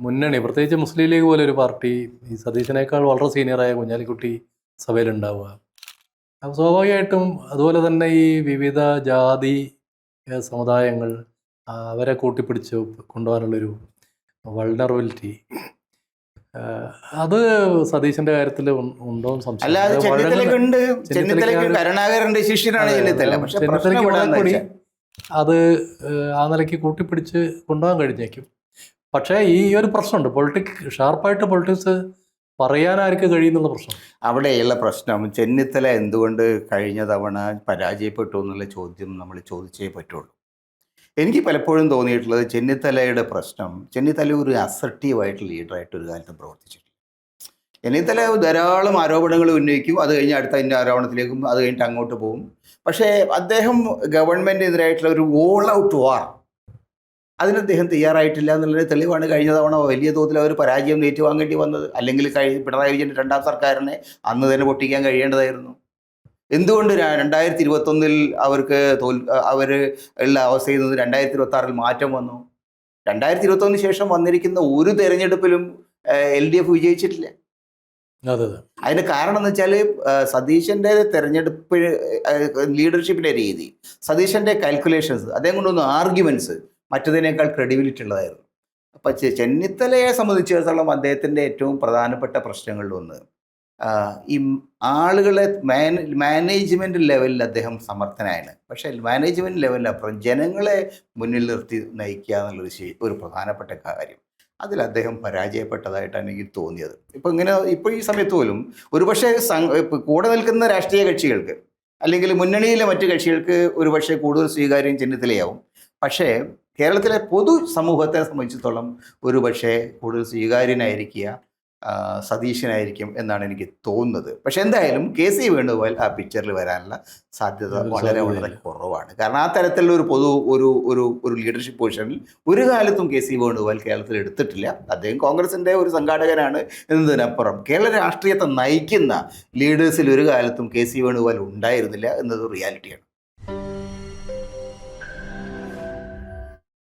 മുന്നണി, പ്രത്യേകിച്ച് മുസ്ലിം ലീഗ് പോലെ ഒരു പാർട്ടി ഈ സതീശനേക്കാൾ വളരെ സീനിയറായ കുഞ്ഞാലിക്കുട്ടി സഭയിലുണ്ടാവുക. അപ്പോൾ സ്വാഭാവികമായിട്ടും അതുപോലെ തന്നെ ഈ വിവിധ ജാതി സമുദായങ്ങൾ അവരെ കൂട്ടിപ്പിടിച്ച് കൊണ്ടുപോകാനുള്ളൊരു വൾണറബിലിറ്റി, അത് സതീശൻ്റെ കാര്യത്തിൽ ഉണ്ടോ സംശയം. അല്ലാതെ കരുണാകരന്റെ ശിഷ്യനാണ് കൂടി അത് ആ നിലയ്ക്ക് കൂട്ടിപ്പിടിച്ച് കൊണ്ടുപോകാൻ കഴിഞ്ഞേക്കും. പക്ഷേ ഈ ഒരു പ്രശ്നമുണ്ട്, ഷാർപ്പായിട്ട് പൊളിറ്റിക്സ് പറയാൻ ആർക്ക് കഴിയുന്നുള്ള പ്രശ്നം. അവിടെയുള്ള പ്രശ്നം ചെന്നിത്തല എന്തുകൊണ്ട് കഴിഞ്ഞ തവണ പരാജയപ്പെട്ടു എന്നുള്ള ചോദ്യം നമ്മൾ ചോദിച്ചേ പറ്റുള്ളൂ. എനിക്ക് പലപ്പോഴും തോന്നിയിട്ടുള്ളത് ചെന്നിത്തലയുടെ പ്രശ്നം, ചെന്നിത്തല ഒരു അസർട്ടീവായിട്ട് ലീഡറായിട്ട് ഒരു കാലത്തും പ്രവർത്തിച്ചിട്ടില്ല. ചെന്നിത്തല ധാരാളം ആരോപണങ്ങൾ ഉന്നയിക്കും, അത് കഴിഞ്ഞ് അടുത്ത ആരോപണത്തിലേക്കും, അത് കഴിഞ്ഞിട്ട് അങ്ങോട്ട് പോകും. പക്ഷേ അദ്ദേഹം ഗവൺമെൻറ്റിനെതിരായിട്ടുള്ള ഒരു ഓൾ ഔട്ട് വാർ അതിന് അദ്ദേഹം തയ്യാറായിട്ടില്ല എന്നുള്ളത് തെളിവാണ്. കഴിഞ്ഞ തവണ വലിയ തോതിൽ അവർ പരാജയം ഏറ്റുവാങ്ങേണ്ടി വന്നത്. അല്ലെങ്കിൽ പിണറായി വിജയൻ്റെ രണ്ടാം സർക്കാരിനെ അന്ന് തന്നെ പൊട്ടിക്കാൻ കഴിയേണ്ടതായിരുന്നു. എന്തുകൊണ്ട് 2021 അവർക്ക് അവർ ഉള്ള അവസ്ഥയിൽ നിന്ന് 2026 മാറ്റം വന്നു? 2021 ശേഷം വന്നിരിക്കുന്ന ഒരു തെരഞ്ഞെടുപ്പിലും LDF വിജയിച്ചിട്ടില്ല. അതിന് കാരണം എന്ന് വെച്ചാൽ സതീശൻ്റെ തെരഞ്ഞെടുപ്പ് ലീഡർഷിപ്പിൻ്റെ രീതി, സതീശൻ്റെ കാൽക്കുലേഷൻസ്, അദ്ദേഹം കൊണ്ടൊന്ന് ആർഗ്യുമെൻറ്റ്സ് മറ്റതിനേക്കാൾ ക്രെഡിബിലിറ്റി ഉള്ളതായിരുന്നു. അപ്പം ചെന്നിത്തലയെ സംബന്ധിച്ചിടത്തോളം അദ്ദേഹത്തിൻ്റെ ഏറ്റവും പ്രധാനപ്പെട്ട പ്രശ്നങ്ങളിലൊന്ന് ഈ ആളുകളെ മാനേജ്മെൻറ്റ് ലെവലിൽ അദ്ദേഹം സമർത്ഥനായാണ്. പക്ഷേ മാനേജ്മെൻറ്റ് ലെവലിനപ്പുറം ജനങ്ങളെ മുന്നിൽ നിർത്തി നയിക്കുക എന്നുള്ളൊരു ഒരു പ്രധാനപ്പെട്ട കാര്യം, അതിൽ അദ്ദേഹം പരാജയപ്പെട്ടതായിട്ടാണ് എനിക്ക് തോന്നിയത്. ഇപ്പോൾ ഈ സമയത്ത് പോലും ഒരുപക്ഷെ കൂടെ നിൽക്കുന്ന രാഷ്ട്രീയ കക്ഷികൾക്ക് അല്ലെങ്കിൽ മുന്നണിയിലെ മറ്റ് കക്ഷികൾക്ക് ഒരുപക്ഷെ കൂടുതൽ സ്വീകാര്യം ചെന്നിത്തലയാവും. പക്ഷേ കേരളത്തിലെ പൊതു സമൂഹത്തെ സംബന്ധിച്ചിടത്തോളം ഒരുപക്ഷെ കൂടുതൽ സ്വീകാര്യനായിരിക്കുക സതീശനായിരിക്കും എന്നാണ് എനിക്ക് തോന്നുന്നത്. പക്ഷെ എന്തായാലും KC വേണുഗോപാൽ ആ പിക്ചറിൽ വരാനുള്ള സാധ്യത വളരെ വളരെ കുറവാണ്. കാരണം ആ തരത്തിലുള്ള ഒരു ലീഡർഷിപ്പ് പൊസിഷനിൽ ഒരു കാലത്തും KC വേണുഗോപാൽ കേരളത്തിൽ എടുത്തിട്ടില്ല. അദ്ദേഹം കോൺഗ്രസിൻ്റെ ഒരു സംഘാടകനാണ് എന്നതിനപ്പുറം കേരള രാഷ്ട്രീയത്തെ നയിക്കുന്ന ലീഡേഴ്സിൽ ഒരു കാലത്തും KC വേണുഗോപാൽ ഉണ്ടായിരുന്നില്ല എന്നത് റിയാലിറ്റിയാണ്.